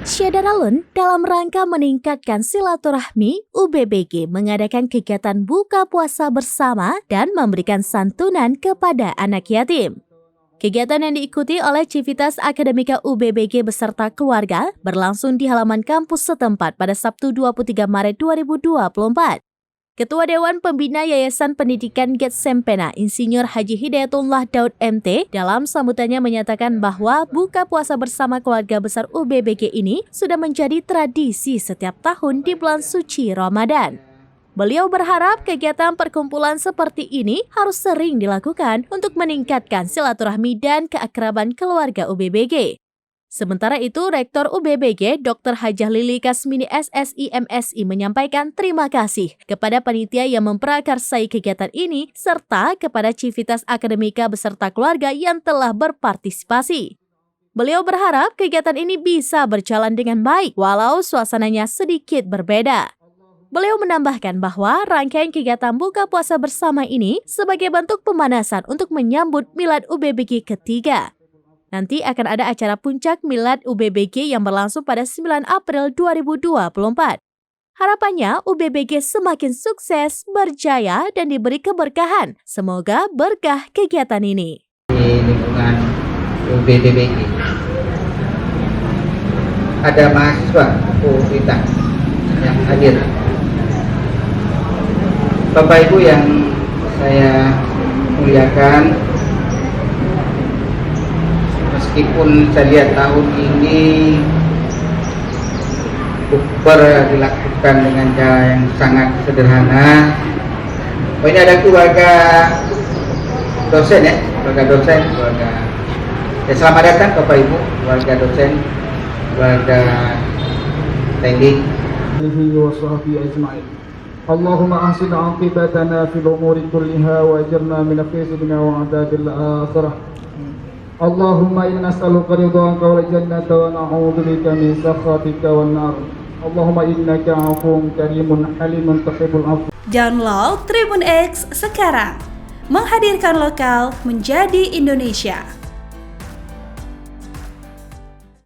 Syadaralun, dalam rangka meningkatkan silaturahmi, UBBG mengadakan kegiatan buka puasa bersama dan memberikan santunan kepada anak yatim. Kegiatan yang diikuti oleh Civitas Akademika UBBG beserta keluarga berlangsung di halaman kampus setempat pada Sabtu 23 Maret 2024. Ketua Dewan Pembina Yayasan Pendidikan Getsempena, Insinyur Haji Hidayatullah Daud MT, dalam sambutannya menyatakan bahwa buka puasa bersama keluarga besar UBBG ini sudah menjadi tradisi setiap tahun di bulan suci Ramadan. Beliau berharap kegiatan perkumpulan seperti ini harus sering dilakukan untuk meningkatkan silaturahmi dan keakraban keluarga UBBG. Sementara itu, Rektor UBBG Dr. Hajah Lili Kasmini SSI MSI menyampaikan terima kasih kepada panitia yang memprakarsai kegiatan ini serta kepada Civitas Akademika beserta keluarga yang telah berpartisipasi. Beliau berharap kegiatan ini bisa berjalan dengan baik walau suasananya sedikit berbeda. Beliau menambahkan bahwa rangkaian kegiatan buka puasa bersama ini sebagai bentuk pemanasan untuk menyambut Milad UBBG ketiga. Nanti akan ada acara puncak Milad UBBG yang berlangsung pada 9 April 2024. Harapannya UBBG semakin sukses, berjaya, dan diberi keberkahan. Semoga berkah kegiatan ini. Di lingkungan UBBG ada mahasiswa kita yang hadir. Bapak Ibu yang saya muliakan, meskipun saya lihat tahun ini bukber dilakukan dengan cara yang sangat sederhana. Ini ada keluarga dosen ya, keluarga. Ya, selamat datang Bapak Ibu, keluarga dosen, keluarga teknik. Allahumma ahsin aqibatana fil umuri kulliha wa ajirna min khizyi wa adzabil akhirah. Allahumma inna nas'aluka ridwanka wal jannata wa na'udzu bika min sakhatika wan nar. Allahumma innaka 'afuwwun karimun halimun tuhibbul 'afwa. Download Tribun X sekarang. Menghadirkan lokal menjadi Indonesia.